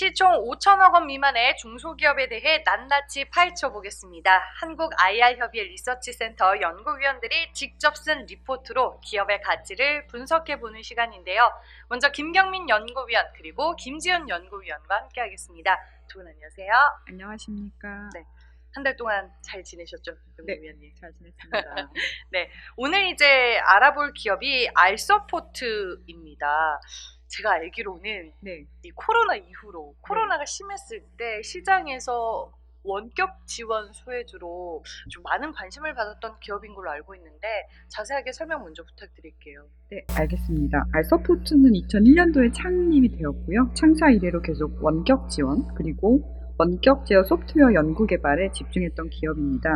시총 5천억 원 미만의 중소기업에 대해 낱낱이 파헤쳐 보겠습니다. 한국 IR협의회 리서치센터 연구위원들이 직접 쓴 리포트로 기업의 가치를 분석해 보는 시간인데요. 먼저 김경민 연구위원 그리고 김지은 연구위원과 함께 하겠습니다. 두 분 안녕하세요. 안녕하십니까. 네. 한 달 동안 잘 지내셨죠, 연구위원님? 네, 잘 지냈습니다. 네, 오늘 이제 알아볼 기업이 알서포트입니다. 제가 알기로는 네, 이 코로나 이후로 코로나가 심했을 때 시장에서 원격 지원 수혜주로 좀 많은 관심을 받았던 기업인 걸로 알고 있는데 자세하게 설명 먼저 부탁드릴게요. 네, 알겠습니다. 알서포트는 2001년도에 창립이 되었고요. 창사 이래로 계속 원격 지원 그리고 원격 제어 소프트웨어 연구 개발에 집중했던 기업입니다.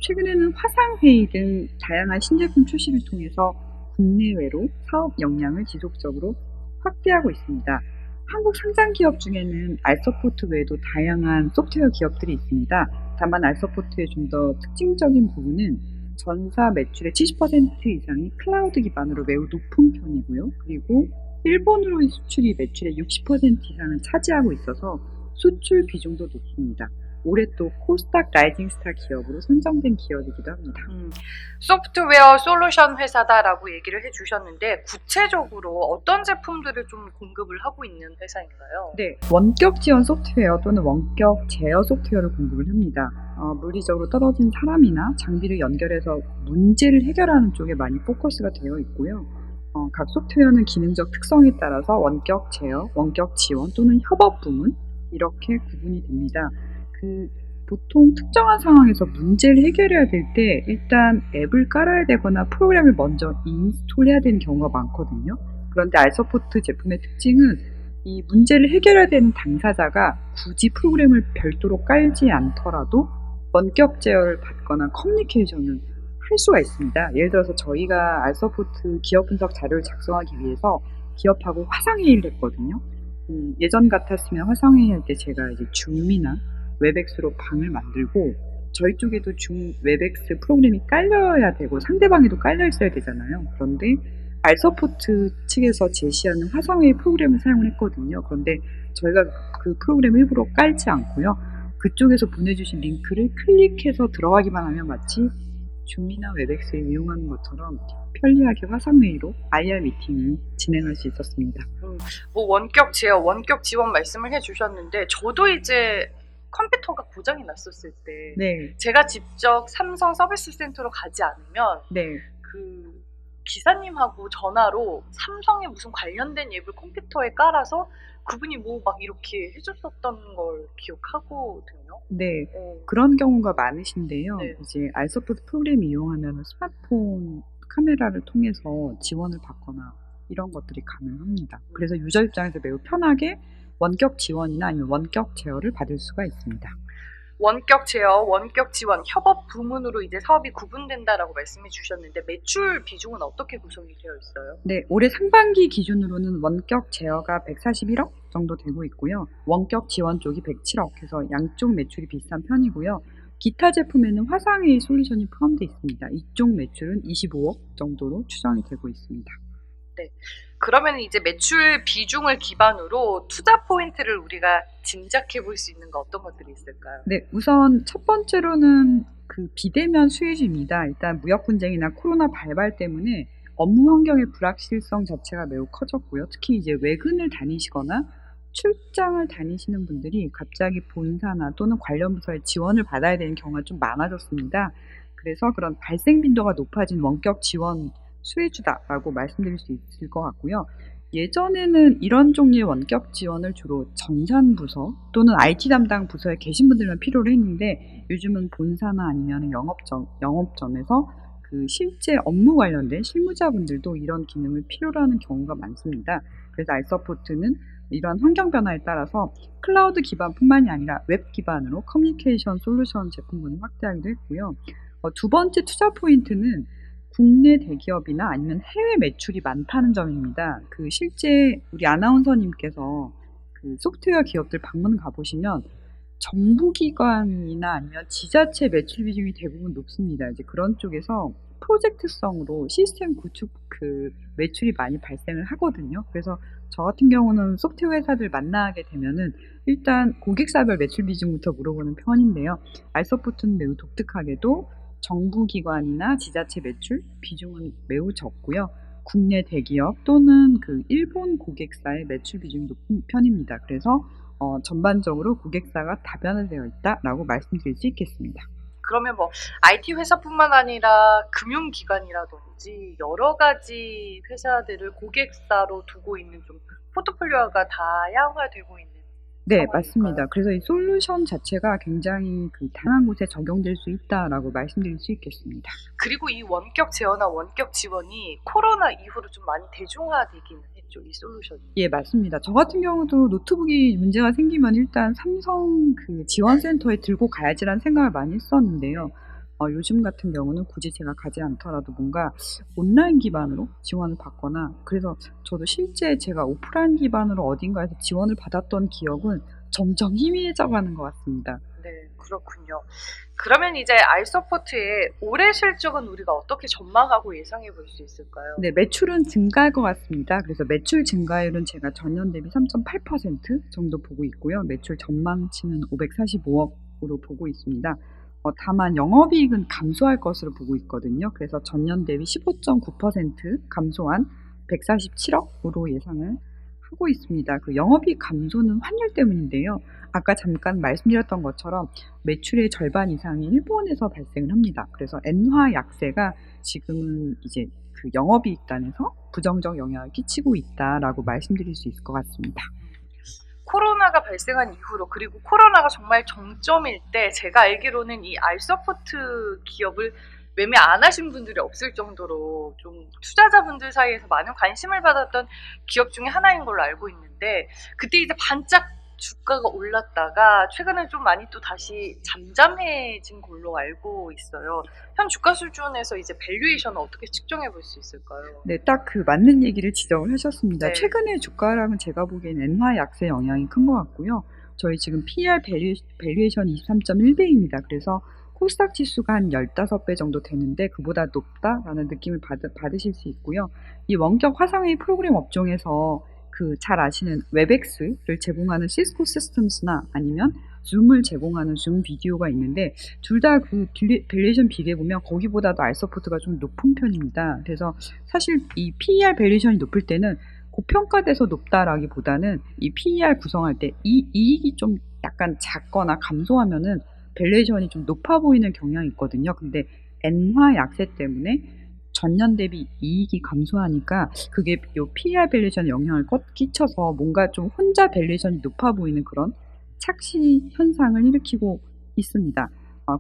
최근에는 화상회의 등 다양한 신제품 출시를 통해서 국내외로 사업 역량을 지속적으로 확대하고 있습니다. 한국 상장 기업 중에는 알서포트 외에도 다양한 소프트웨어 기업들이 있습니다. 다만 알서포트의 좀 더 특징적인 부분은 전사 매출의 70% 이상이 클라우드 기반으로 매우 높은 편이고요. 그리고 일본으로의 수출이 매출의 60% 이상을 차지하고 있어서 수출 비중도 높습니다. 올해 또 코스닥 라이징 스타 기업으로 선정된 기업이기도 합니다. 소프트웨어 솔루션 회사다라고 얘기를 해주셨는데 구체적으로 어떤 제품들을 좀 공급을 하고 있는 회사인가요? 네, 원격 지원 소프트웨어 또는 원격 제어 소프트웨어를 공급을 합니다. 물리적으로 떨어진 사람이나 장비를 연결해서 문제를 해결하는 쪽에 많이 포커스가 되어 있고요. 각 소프트웨어는 기능적 특성에 따라서 원격 제어, 원격 지원 또는 협업 부문 이렇게 구분이 됩니다. 보통 특정한 상황에서 문제를 해결해야 될 때 일단 앱을 깔아야 되거나 프로그램을 먼저 인스톨해야 되는 경우가 많거든요. 그런데 알서포트 제품의 특징은 이 문제를 해결해야 되는 당사자가 굳이 프로그램을 별도로 깔지 않더라도 원격 제어를 받거나 커뮤니케이션을 할 수가 있습니다. 예를 들어서 저희가 알서포트 기업 분석 자료를 작성하기 위해서 기업하고 화상회의를 했거든요. 예전 같았으면 화상회의 할 때 제가 이제 줌이나 웹엑스로 방을 만들고 저희 쪽에도 웹엑스 프로그램이 깔려야 되고 상대방에도 깔려 있어야 되잖아요. 그런데 알서포트 측에서 제시하는 화상회의 프로그램을 사용을 했거든요. 그런데 저희가 그 프로그램 일부러 깔지 않고요. 그쪽에서 보내주신 링크를 클릭해서 들어가기만 하면 마치 줌이나 웹엑스를 이용하는 것처럼 편리하게 화상회의로 IR 미팅을 진행할 수 있었습니다. 뭐 원격 제어, 원격 지원 말씀을 해주셨는데 저도 이제 컴퓨터가 고장이 났었을 때 네, 제가 직접 삼성 서비스 센터로 가지 않으면 네, 그 기사님하고 전화로 삼성에 무슨 관련된 앱을 컴퓨터에 깔아서 그분이 뭐 막 이렇게 해줬었던 걸 기억하거든요. 네. 그런 경우가 많으신데요. 네. 이제 알서포트 프로그램 이용하면 스마트폰 카메라를 통해서 지원을 받거나 이런 것들이 가능합니다. 그래서 유저 입장에서 매우 편하게 원격 지원이나 아니면 원격 제어를 받을 수가 있습니다. 원격 제어, 원격 지원, 협업 부문으로 이제 사업이 구분된다라고 말씀해 주셨는데 매출 비중은 어떻게 구성이 되어 있어요? 네, 올해 상반기 기준으로는 원격 제어가 141억 정도 되고 있고요. 원격 지원 쪽이 107억 해서 양쪽 매출이 비슷한 편이고요. 기타 제품에는 화상회의 솔루션이 포함되어 있습니다. 이쪽 매출은 25억 정도로 추정이 되고 있습니다. 네. 그러면 이제 매출 비중을 기반으로 투자 포인트를 우리가 짐작해 볼 수 있는 거 어떤 것들이 있을까요? 네, 우선 첫 번째로는 비대면 수혜주입니다. 일단 무역 분쟁이나 코로나 발발 때문에 업무 환경의 불확실성 자체가 매우 커졌고요. 특히 이제 외근을 다니시거나 출장을 다니시는 분들이 갑자기 본사나 또는 관련 부서의 지원을 받아야 되는 경우가 좀 많아졌습니다. 그래서 그런 발생 빈도가 높아진 원격 지원 수혜주다라고 말씀드릴 수 있을 것 같고요. 예전에는 이런 종류의 원격 지원을 주로 정산부서 또는 IT 담당 부서에 계신 분들만 필요로 했는데 요즘은 본사나 아니면 영업점에서 실제 업무 관련된 실무자분들도 이런 기능을 필요로 하는 경우가 많습니다. 그래서 알서포트는 이러한 환경 변화에 따라서 클라우드 기반뿐만이 아니라 웹 기반으로 커뮤니케이션 솔루션 제품군을 확대하기도 했고요. 두 번째 투자 포인트는 국내 대기업이나 아니면 해외 매출이 많다는 점입니다. 실제 우리 아나운서님께서 소프트웨어 기업들 방문 가보시면 정부기관이나 아니면 지자체 매출 비중이 대부분 높습니다. 이제 그런 쪽에서 프로젝트성으로 시스템 구축 매출이 많이 발생을 하거든요. 그래서 저 같은 경우는 소프트웨어 회사들 만나게 되면은 일단 고객사별 매출 비중부터 물어보는 편인데요. 알서포트는 매우 독특하게도 정부기관이나 지자체 매출 비중은 매우 적고요. 국내 대기업 또는 일본 고객사의 매출 비중이 높은 편입니다. 그래서 전반적으로 고객사가 다변화되어 있다라고 말씀드릴 수 있겠습니다. 그러면 뭐 IT 회사뿐만 아니라 금융기관이라든지 여러 가지 회사들을 고객사로 두고 있는 좀 포트폴리오가 다양화되고 있는 네, 상황일까요? 맞습니다. 그래서 이 솔루션 자체가 굉장히 다양한 곳에 적용될 수 있다라고 말씀드릴 수 있겠습니다. 그리고 이 원격 제어나 원격 지원이 코로나 이후로 좀 많이 대중화되기는 했죠, 이 솔루션이. 예, 맞습니다. 저 같은 경우도 노트북이 문제가 생기면 일단 삼성 지원센터에 들고 가야지라는 생각을 많이 했었는데요. 요즘 같은 경우는 굳이 제가 가지 않더라도 뭔가 온라인 기반으로 지원을 받거나, 그래서 저도 실제 제가 오프라인 기반으로 어딘가에서 지원을 받았던 기억은 점점 희미해져 가는 것 같습니다. 네, 그렇군요. 그러면 이제 알서포트의 올해 실적은 우리가 어떻게 전망하고 예상해 볼 수 있을까요? 네, 매출은 증가할 것 같습니다. 그래서 매출 증가율은 제가 전년 대비 3.8% 정도 보고 있고요. 매출 전망치는 545억으로 보고 있습니다. 다만 영업이익은 감소할 것으로 보고 있거든요. 그래서 전년 대비 15.9% 감소한 147억으로 예상을 하고 있습니다. 그 영업이익 감소는 환율 때문인데요. 아까 잠깐 말씀드렸던 것처럼 매출의 절반 이상이 일본에서 발생을 합니다. 그래서 엔화 약세가 지금은 이제 영업이익단에서 부정적 영향을 끼치고 있다라고 말씀드릴 수 있을 것 같습니다. 코로나가 발생한 이후로, 그리고 코로나가 정말 정점일 때 제가 알기로는 이 알서포트 기업을 매매 안 하신 분들이 없을 정도로 좀 투자자분들 사이에서 많은 관심을 받았던 기업 중에 하나인 걸로 알고 있는데, 그때 이제 반짝 주가가 올랐다가 최근에 좀 많이 또 다시 잠잠해진 걸로 알고 있어요. 현 주가 수준에서 이제 밸류에이션은 어떻게 측정해 볼 수 있을까요? 네, 딱 맞는 얘기를 지적을 하셨습니다. 네. 최근의 주가랑은 제가 보기엔 엔화 약세 영향이 큰 것 같고요. 저희 지금 PER 밸류에이션 23.1배입니다. 그래서 코스닥 지수가 한 15배 정도 되는데 그보다 높다라는 느낌을 받으실 수 있고요. 이 원격 화상회의 프로그램 업종에서 잘 아시는 웹엑스를 제공하는 시스코 시스템스나 아니면 줌을 제공하는 줌 비디오가 있는데 둘 다 밸류에이션 비교해 보면 거기보다도 알서포트가 좀 높은 편입니다. 그래서 사실 이 PER 밸류에이션이 높을 때는 고평가돼서 높다라기보다는 이 PER 구성할 때 이 이익이 좀 약간 작거나 감소하면은 밸류에이션이 좀 높아 보이는 경향이 있거든요. 근데 엔화 약세 때문에 전년 대비 이익이 감소하니까 그게 요 PER 밸류에이션에 영향을 끼쳐서 뭔가 좀 혼자 밸류에이션이 높아 보이는 그런 착시 현상을 일으키고 있습니다.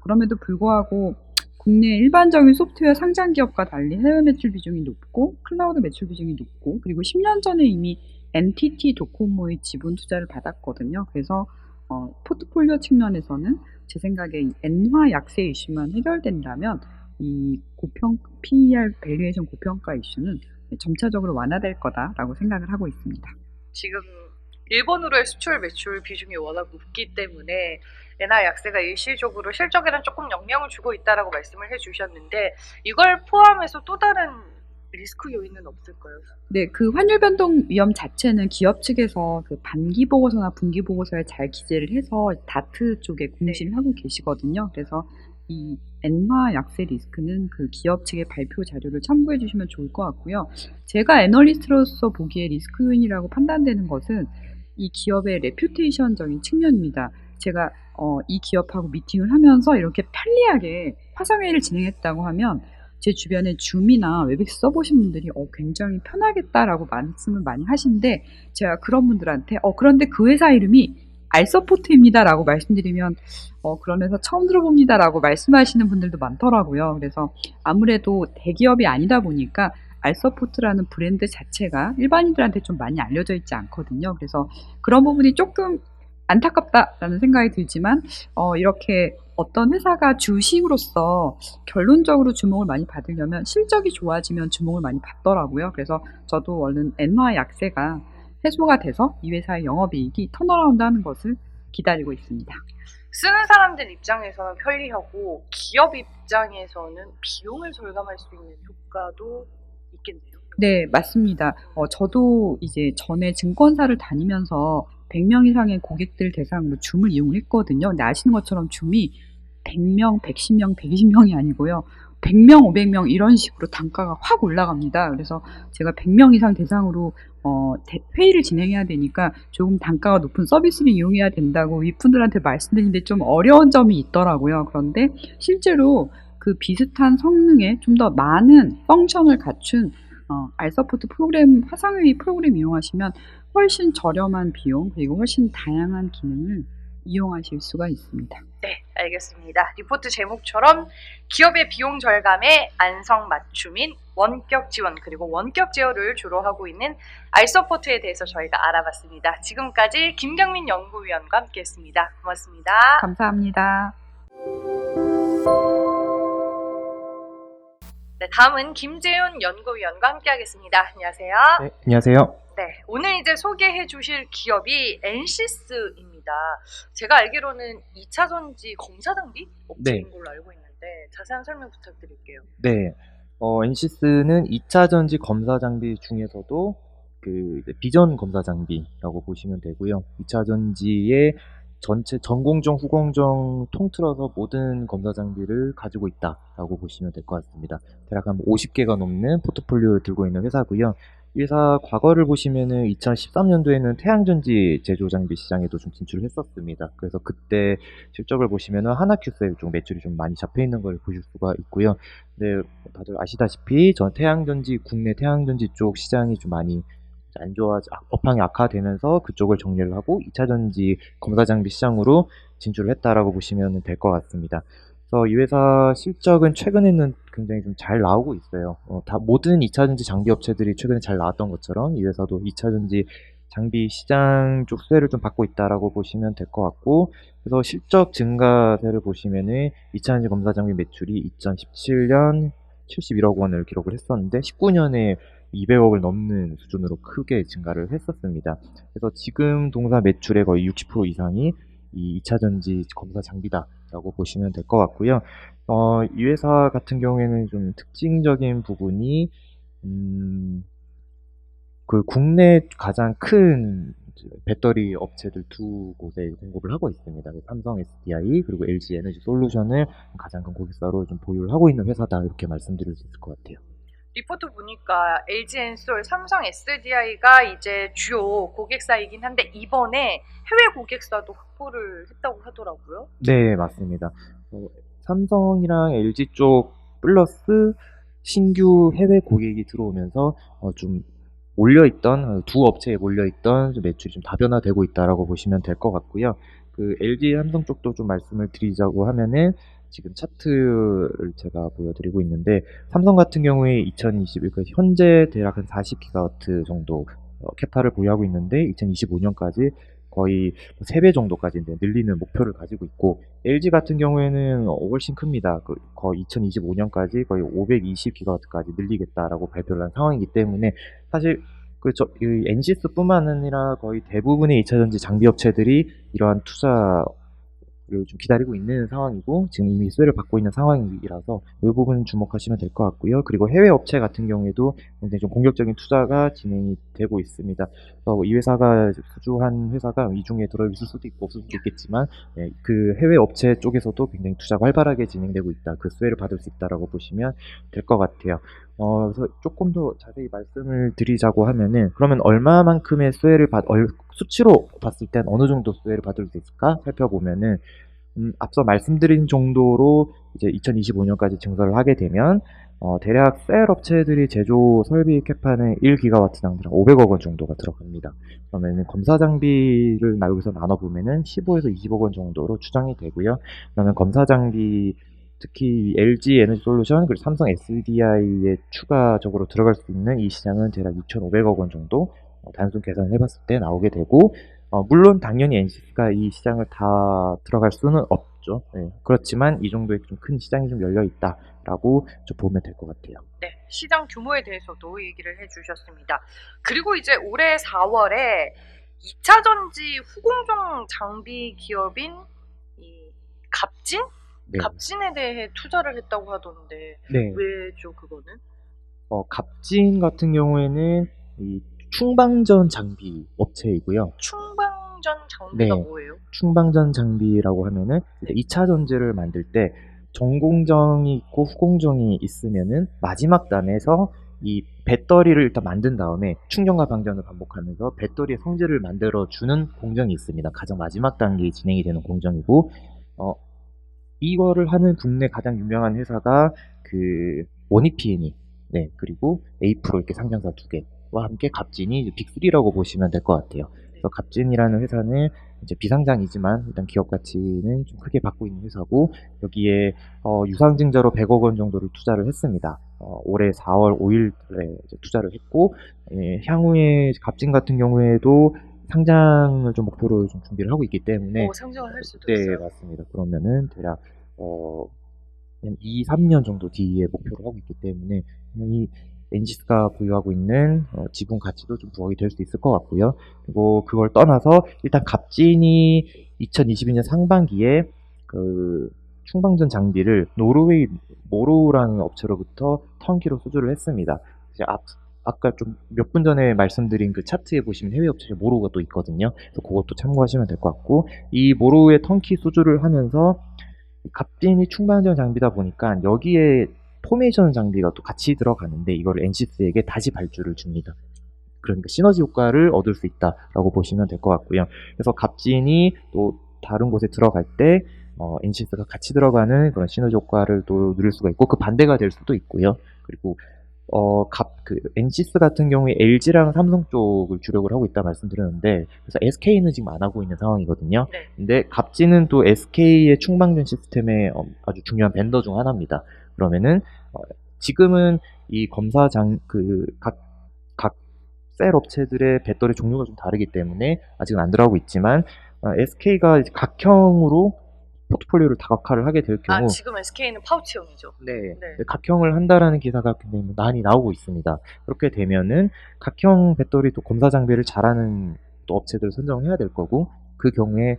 그럼에도 불구하고 국내 일반적인 소프트웨어 상장 기업과 달리 해외 매출 비중이 높고 클라우드 매출 비중이 높고, 그리고 10년 전에 이미 NTT 도코모의 지분 투자를 받았거든요. 그래서 포트폴리오 측면에서는 제 생각에 이 엔화 약세 이슈만 해결된다면 이 PER 밸류에이션 고평가 이슈는 점차적으로 완화될 거다라고 생각을 하고 있습니다. 지금 일본으로의 수출 매출 비중이 워낙 높기 때문에 엔화 약세가 일시적으로 실적에는 조금 영향을 주고 있다라고 말씀을 해주셨는데, 이걸 포함해서 또 다른 리스크 요인은 없을까요? 네, 환율 변동 위험 자체는 기업 측에서 반기 보고서나 분기 보고서에 잘 기재를 해서 다트 쪽에 공시를 하고 계시거든요. 그래서 이 엔화 약세 리스크는 기업 측의 발표 자료를 참고해 주시면 좋을 것 같고요. 제가 애널리스트로서 보기에 리스크 요인이라고 판단되는 것은 이 기업의 레퓨테이션적인 측면입니다. 제가 이 기업하고 미팅을 하면서 이렇게 편리하게 화상회의를 진행했다고 하면 제 주변에 줌이나 웹엑스 써보신 분들이 굉장히 편하겠다라고 말씀을 많이 하시는데, 제가 그런 분들한테 그런데 그 회사 이름이 알서포트입니다라고 말씀드리면 그런 회사 처음 들어봅니다라고 말씀하시는 분들도 많더라고요. 그래서 아무래도 대기업이 아니다 보니까 알서포트라는 브랜드 자체가 일반인들한테 좀 많이 알려져 있지 않거든요. 그래서 그런 부분이 조금 안타깝다라는 생각이 들지만 이렇게 어떤 회사가 주식으로서 결론적으로 주목을 많이 받으려면 실적이 좋아지면 주목을 많이 받더라고요. 그래서 저도 얼른 엔화 약세가 해소가 돼서 이 회사의 영업이익이 턴어라운드 하는 것을 기다리고 있습니다. 쓰는 사람들 입장에서는 편리하고 기업 입장에서는 비용을 절감할 수 있는 효과도 있겠네요. 네, 맞습니다. 저도 이제 전에 증권사를 다니면서 100명 이상의 고객들 대상으로 줌을 이용을 했거든요. 근데 아시는 것처럼 줌이 100명, 110명, 120명이 아니고요. 100명, 500명 이런 식으로 단가가 확 올라갑니다. 그래서 제가 100명 이상 대상으로 회의를 진행해야 되니까 조금 단가가 높은 서비스를 이용해야 된다고 윗분들한테 말씀드리는데 좀 어려운 점이 있더라고요. 그런데 실제로 그 비슷한 성능의 좀 더 많은 펑션을 갖춘 알서포트 프로그램, 화상회의 프로그램 이용하시면 훨씬 저렴한 비용 그리고 훨씬 다양한 기능을 이용하실 수가 있습니다. 네, 알겠습니다. 리포트 제목처럼 기업의 비용 절감에 안성 맞춤인 원격 지원 그리고 원격 제어를 주로 하고 있는 알서포트에 대해서 저희가 알아봤습니다. 지금까지 김경민 연구위원과 함께했습니다. 고맙습니다. 감사합니다. 네, 다음은 김재훈 연구위원과 함께하겠습니다. 안녕하세요. 네, 안녕하세요. 네, 오늘 이제 소개해 주실 기업이 엔시스입니다. 제가 알기로는 2차 전지 검사 장비 업체인 걸로 알고 있는데 자세한 설명 부탁드릴게요. 네, 엔시스는 2차 전지 검사 장비 중에서도 이제 비전 검사 장비라고 보시면 되고요. 2차 전지의 전체 전공정, 후공정 통틀어서 모든 검사 장비를 가지고 있다라고 보시면 될 것 같습니다. 대략 한 50개가 넘는 포트폴리오를 들고 있는 회사고요. 이 회사 과거를 보시면은 2013년도에는 태양전지 제조 장비 시장에도 좀 진출을 했었습니다. 그래서 그때 실적을 보시면은 하나큐스에 좀 매출이 좀 많이 잡혀 있는 걸 보실 수가 있고요. 네, 다들 아시다시피 국내 태양전지 쪽 시장이 좀 많이 안 좋아, 업황이 악화되면서 그쪽을 정리를 하고 2차 전지 검사 장비 시장으로 진출을 했다라고 보시면 될 것 같습니다. 그래서 이 회사 실적은 최근에는 굉장히 좀 잘 나오고 있어요. 모든 2차 전지 장비 업체들이 최근에 잘 나왔던 것처럼 이 회사도 2차 전지 장비 시장 쪽 수혜를 좀 받고 있다라고 보시면 될 것 같고, 그래서 실적 증가세를 보시면은 2차 전지 검사 장비 매출이 2017년 71억 원을 기록을 했었는데 19년에 200억을 넘는 수준으로 크게 증가를 했었습니다. 그래서 지금 동사 매출의 거의 60% 이상이 이 2차 전지 검사 장비다라고 보시면 될 것 같고요. 이 회사 같은 경우에는 좀 특징적인 부분이, 그 국내 가장 큰 배터리 업체들 두 곳에 공급을 하고 있습니다. 삼성 SDI 그리고 LG 에너지 솔루션을 가장 큰 고객사로 좀 보유를 하고 있는 회사다, 이렇게 말씀드릴 수 있을 것 같아요. 리포트 보니까 LG엔솔, 삼성 SDI가 이제 주요 고객사이긴 한데 이번에 해외 고객사도 확보를 했다고 하더라고요. 네, 맞습니다. 삼성이랑 LG 쪽 플러스 신규 해외 고객이 들어오면서 좀 몰려있던, 두 업체에 몰려있던 매출이 좀 다변화되고 있다라고 보시면 될 것 같고요. 그 LG 삼성 쪽도 좀 말씀을 드리자고 하면은 지금 차트를 제가 보여드리고 있는데, 삼성 같은 경우에 2021, 현재 대략 한 40기가와트 정도 캐파를 보유하고 있는데 2025년까지 거의 3배 정도까지 이제 늘리는 목표를 가지고 있고, LG 같은 경우에는 훨씬 큽니다. 거의 2025년까지 거의 520기가와트까지 늘리겠다라고 발표를 한 상황이기 때문에, 사실 이 엔시스뿐만 아니라 거의 대부분의 2차 전지 장비 업체들이 이러한 투자를 좀 기다리고 있는 상황이고 지금 이미 수혜를 받고 있는 상황이라서 이 부분 주목하시면 될 것 같고요. 그리고 해외 업체 같은 경우에도 굉장히 좀 공격적인 투자가 진행이 되고 있습니다. 이 회사가 수주한 회사가 이 중에 들어있을 수도 있고 없을 수도 있겠지만, 그 해외 업체 쪽에서도 굉장히 투자가 활발하게 진행되고 있다, 그 수혜를 받을 수 있다라고 보시면 될 것 같아요. 그래서 조금 더 자세히 말씀을 드리자고 하면은, 그러면 얼마만큼의 수치로 봤을 땐 어느 정도 수혜를 받을 수 있을까 살펴보면은, 앞서 말씀드린 정도로 이제 2025년까지 증설을 하게 되면 대략 셀 업체들이 제조 설비 캐파는 1기가와트당 대략 500억 원 정도가 들어갑니다. 그러면 검사 장비를 여기서 나눠보면은 15에서 20억 원 정도로 추정이 되고요. 그러면 검사 장비, 특히 LG 에너지 솔루션 그리고 삼성 SDI에 추가적으로 들어갈 수 있는 이 시장은 대략 2,500억 원 정도 단순 계산을 해봤을 때 나오게 되고, 물론 당연히 엔시스가 이 시장을 다 들어갈 수는 없죠. 네. 그렇지만 이 정도의 좀 큰 시장이 좀 열려 있다라고 좀 보면 될 것 같아요. 네, 시장 규모에 대해서도 얘기를 해주셨습니다. 그리고 이제 올해 4월에 2차 전지 후공정 장비 기업인 이 갑진? 네. 갑진에 대해 투자를 했다고 하던데 네. 왜죠 그거는? 갑진 같은 경우에는 이 충방전 장비 업체이고요. 충방전 장비가 네. 뭐예요? 충방전 장비라고 하면은 이제 2차 전지를 만들 때 전공정이 있고 후공정이 있으면은 마지막 단에서 이 배터리를 일단 만든 다음에 충전과 방전을 반복하면서 배터리의 성질을 만들어 주는 공정이 있습니다. 가장 마지막 단계에 진행이 되는 공정이고, 어, 이거를 하는 국내 가장 유명한 회사가 그 원익PNE, 네, 그리고 에이프로 이렇게 상장사 두 개와 함께 갑진이 빅3라고 보시면 될 것 같아요. 그래서 갑진이라는 회사는 이제 비상장이지만 일단 기업 가치는 좀 크게 받고 있는 회사고, 여기에 유상증자로 100억 원 정도를 투자를 했습니다. 올해 4월 5일에 투자를 했고, 향후에 갑진 같은 경우에도 상장을 좀 목표로 좀 준비를 하고 있기 때문에, 상장을 할 수도 네, 있어요? 맞습니다. 그러면은 대략 한 2, 3년 정도 뒤에 목표로 하고 있기 때문에 이 엔시스가 보유하고 있는 지분 가치도 좀 부각이 될 수 있을 것 같고요. 그리고 그걸 떠나서 일단 갑진이 2022년 상반기에 그 충방전 장비를 노르웨이 모로우라는 업체로부터 턴키로 수주를 했습니다. 이제 아까 좀 몇 분 전에 말씀드린 그 차트에 보시면 해외 업체 모로우가 또 있거든요. 그래서 그것도 참고하시면 될 것 같고, 이 모로우의 턴키 수주를 하면서 갑진이 충방전 장비다 보니까 여기에 포메이션 장비가 또 같이 들어가는데 이걸 엔시스에게 다시 발주를 줍니다. 그러니까 시너지 효과를 얻을 수 있다라고 보시면 될 것 같고요. 그래서 갑진이 또 다른 곳에 들어갈 때 엔시스가 같이 들어가는 그런 시너지 효과를 또 누릴 수가 있고, 그 반대가 될 수도 있고요. 그리고 엔시스 같은 경우에 LG랑 삼성 쪽을 주력을 하고 있다 말씀드렸는데, 그래서 SK는 지금 안 하고 있는 상황이거든요. 네. 근데 갑진은 또 SK의 충방전 시스템의 아주 중요한 벤더 중 하나입니다. 그러면은 지금은 이 검사장 각 셀 업체들의 배터리 종류가 좀 다르기 때문에 아직은 안 들어가고 있지만, SK가 각형으로 포트폴리오를 다각화를 하게 될 경우, 지금 SK는 파우치형이죠. 네, 네. 각형을 한다라는 기사가 굉장히 많이 나오고 있습니다. 그렇게 되면은 각형 배터리 또 검사 장비를 잘하는 또 업체들을 선정을 해야 될 거고, 그 경우에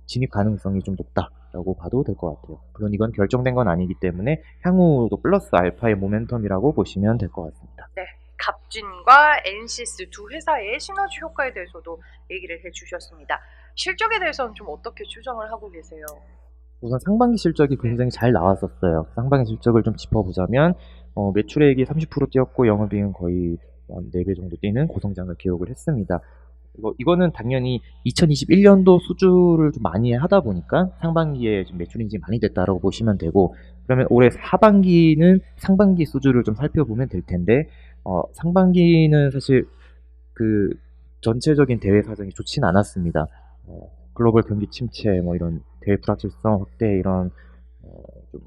진입 가능성이 좀 높다라고 봐도 될 것 같아요. 물론 이건 결정된 건 아니기 때문에 향후도 플러스 알파의 모멘텀이라고 보시면 될 것 같습니다. 네. 갑진과 엔시스 두 회사의 시너지 효과에 대해서도 얘기를 해주셨습니다. 실적에 대해서는 좀 어떻게 추정을 하고 계세요? 우선 상반기 실적이 굉장히 잘 나왔었어요. 상반기 실적을 좀 짚어보자면 매출액이 30% 뛰었고 영업이익은 거의 4배 정도 뛰는 고성장을 기록을 했습니다. 이거는 당연히 2021년도 수주를 좀 많이 하다 보니까 상반기에 좀 매출 인증이 많이 됐다라고 보시면 되고, 그러면 올해 하반기는 상반기 수주를 좀 살펴보면 될 텐데, 상반기는 사실 그 전체적인 대외 사정이 좋진 않았습니다. 글로벌 경기 침체, 이런 대외 불확실성 확대, 이런 좀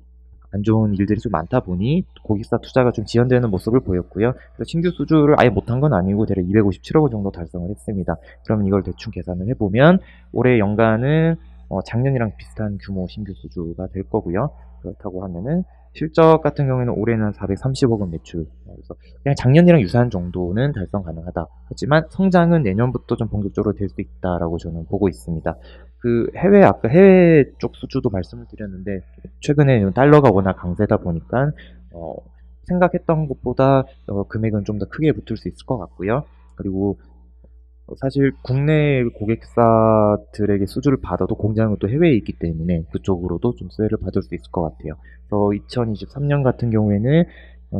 안 좋은 일들이 좀 많다 보니 고객사 투자가 좀 지연되는 모습을 보였고요. 그래서 신규 수주를 아예 못한 건 아니고 대략 257억 원 정도 달성을 했습니다. 그러면 이걸 대충 계산을 해보면 올해 연간은 작년이랑 비슷한 규모 신규 수주가 될 거고요. 그렇다고 하면은 실적 같은 경우에는 올해는 430억 원 매출, 그래서 그냥 작년이랑 유사한 정도는 달성 가능하다. 하지만 성장은 내년부터 좀 본격적으로 될 수 있다라고 저는 보고 있습니다. 아까 해외 쪽 수주도 말씀을 드렸는데, 최근에 달러가 워낙 강세다 보니까 생각했던 것보다 금액은 좀 더 크게 붙을 수 있을 것 같고요. 그리고 사실 국내 고객사들에게 수주를 받아도 공장은 또 해외에 있기 때문에 그쪽으로도 좀 수혜를 받을 수 있을 것 같아요. 그래서 2023년 같은 경우에는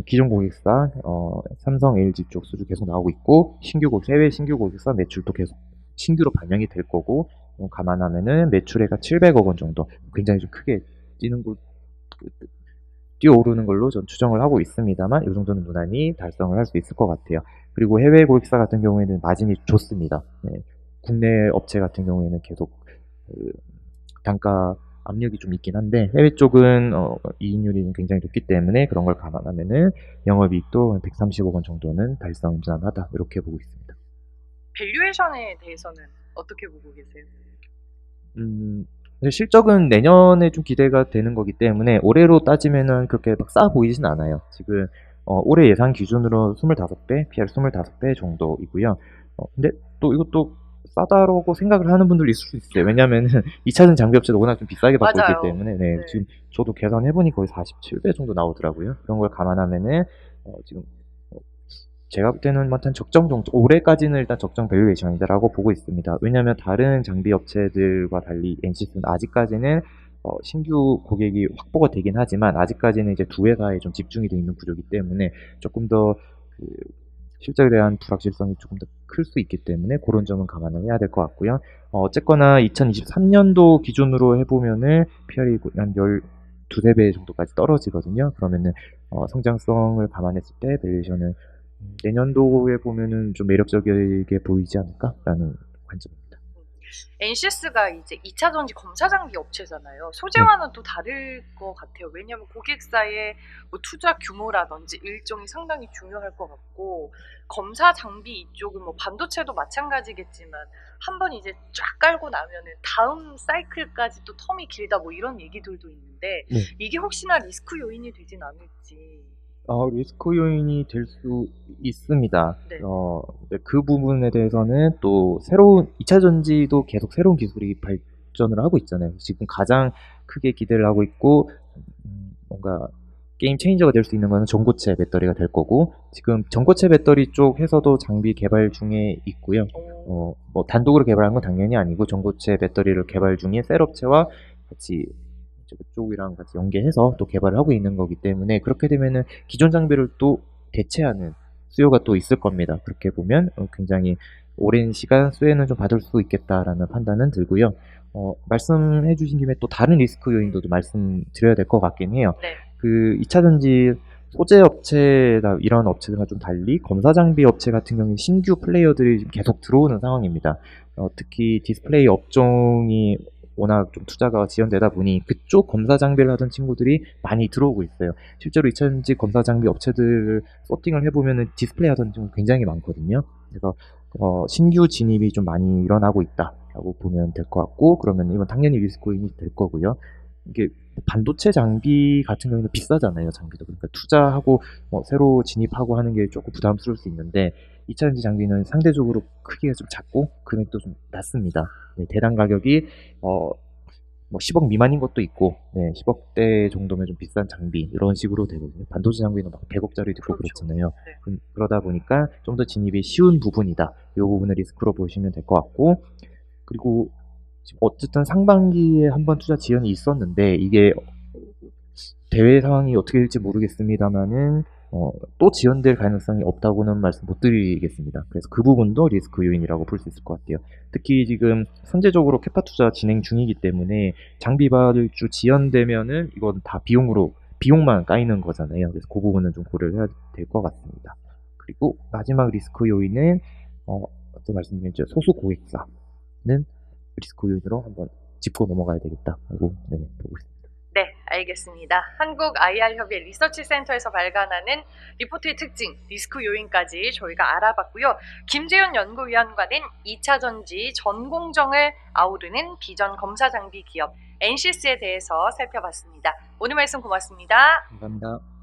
기존 고객사 삼성, LG 쪽 수주 계속 나오고 있고, 해외 신규 고객사 매출도 계속 신규로 반영이 될 거고, 감안하면은 매출액가 700억 원 정도, 굉장히 좀 크게 뛰어오르는 걸로 전 추정을 하고 있습니다만, 이 정도는 무난히 달성을 할 수 있을 것 같아요. 그리고 해외 고객사 같은 경우에는 마진이 좋습니다. 네. 국내 업체 같은 경우에는 계속 단가 압력이 좀 있긴 한데, 해외 쪽은 이익률이 굉장히 높기 때문에 그런 걸 감안하면은 영업이익도 130억 원 정도는 달성 무난하다, 이렇게 보고 있습니다. 밸류에이션에 대해서는 어떻게 보고 계세요? 실적은 내년에 좀 기대가 되는 거기 때문에 올해로 따지면은 그렇게 막 싸 보이진 않아요. 지금 올해 예상 기준으로 25배, PR 25배 정도이고요. 근데 또 이것도 싸다라고 생각을 하는 분들도 있을 수 있어요. 왜냐면은 2차전 장비 업체도 워낙 좀 비싸게 받고 맞아요. 있기 때문에 네. 지금 저도 계산해보니 거의 47배 정도 나오더라고요. 그런 걸 감안하면은 지금 제가 볼 때는 한 적정 정도, 올해까지는 일단 적정 밸류에이션이다라고 보고 있습니다. 왜냐하면 다른 장비 업체들과 달리 NCS는 아직까지는 신규 고객이 확보가 되긴 하지만 아직까지는 이제 두 회사에 좀 집중이 되어 있는 구조이기 때문에 조금 더 그 실적에 대한 불확실성이 조금 더 클 수 있기 때문에 그런 점은 감안을 해야 될 것 같고요. 어쨌거나 2023년도 기준으로 해보면은 PR이 한 12~13배 정도까지 떨어지거든요. 그러면은 성장성을 감안했을 때 밸류에이션은 내년도에 보면은 좀 매력적이게 보이지 않을까라는 관점입니다. NCS가 이제 2차 전지 검사 장비 업체잖아요. 소재와는 또 다를 것 같아요. 왜냐하면 고객사의 뭐 투자 규모라든지 일정이 상당히 중요할 것 같고, 검사 장비 이쪽은 뭐 반도체도 마찬가지겠지만 한번 이제 쫙 깔고 나면은 다음 사이클까지 또 텀이 길다 뭐 이런 얘기들도 있는데 네. 이게 혹시나 리스크 요인이 되진 않을지. 리스크 요인이 될 수 있습니다. 네. 네, 그 부분에 대해서는 또 새로운 2차 전지도 계속 새로운 기술이 발전을 하고 있잖아요. 지금 가장 크게 기대를 하고 있고 뭔가 게임 체인저가 될 수 있는 거는 전고체 배터리가 될 거고, 지금 전고체 배터리 쪽 회사도 장비 개발 중에 있고요. 뭐 단독으로 개발한 건 당연히 아니고 전고체 배터리를 개발 중에 셀업체와 같이 그쪽이랑 같이 연계해서 또 개발을 하고 있는 거기 때문에 그렇게 되면은 기존 장비를 또 대체하는 수요가 또 있을 겁니다. 그렇게 보면 굉장히 오랜 시간 수혜는 좀 받을 수 있겠다라는 판단은 들고요. 말씀해 주신 김에 또 다른 리스크 요인도 좀 말씀드려야 될 것 같긴 해요. 네. 그 2차 전지 소재 업체나 이런 업체들과 좀 달리 검사 장비 업체 같은 경우는 신규 플레이어들이 지금 계속 들어오는 상황입니다. 특히 디스플레이 업종이 워낙 좀 투자가 지연되다 보니 그쪽 검사 장비를 하던 친구들이 많이 들어오고 있어요. 실제로 2차 전지 검사 장비 업체들을 서팅을 해보면은 디스플레이 하던 친구 굉장히 많거든요. 그래서 신규 진입이 좀 많이 일어나고 있다라고 보면 될 것 같고, 그러면 이건 당연히 리스크인이 될 거고요. 이게 반도체 장비 같은 경우는 비싸잖아요, 장비도. 그러니까 투자하고 새로 진입하고 하는 게 조금 부담스러울 수 있는데 2차 전지 장비는 상대적으로 크기가 좀 작고 금액도 좀 낮습니다. 네, 대당 가격이 뭐 10억 미만인 것도 있고, 네, 10억대 정도면 좀 비싼 장비 이런 식으로 되거든요. 반도체 장비는 막 100억짜리도 있고 그렇죠. 그렇잖아요. 네. 그러다 보니까 좀 더 진입이 쉬운 부분이다. 이 부분을 리스크로 보시면 될 것 같고, 그리고 지금 어쨌든 상반기에 한번 투자 지연이 있었는데 이게 대외 상황이 어떻게 될지 모르겠습니다만은 또 지연될 가능성이 없다고는 말씀 못 드리겠습니다. 그래서 그 부분도 리스크 요인이라고 볼 수 있을 것 같아요. 특히 지금 선제적으로 캐파 투자 진행 중이기 때문에 장비 발주 지연되면은 이건 다 비용만 까이는 거잖아요. 그래서 그 부분은 좀 고려를 해야 될 것 같습니다. 그리고 마지막 리스크 요인은 또 말씀드렸죠. 소수 고객사는 리스크 요인으로 한번 짚고 넘어가야 되겠다라고 보고 있습니다. 네, 알겠습니다. 한국 IR협의 리서치 센터에서 발간하는 리포트의 특징, 리스크 요인까지 저희가 알아봤고요. 김재현 연구위원과는 2차 전지 전 공정을 아우르는 비전 검사 장비 기업 NCS에 대해서 살펴봤습니다. 오늘 말씀 고맙습니다. 감사합니다.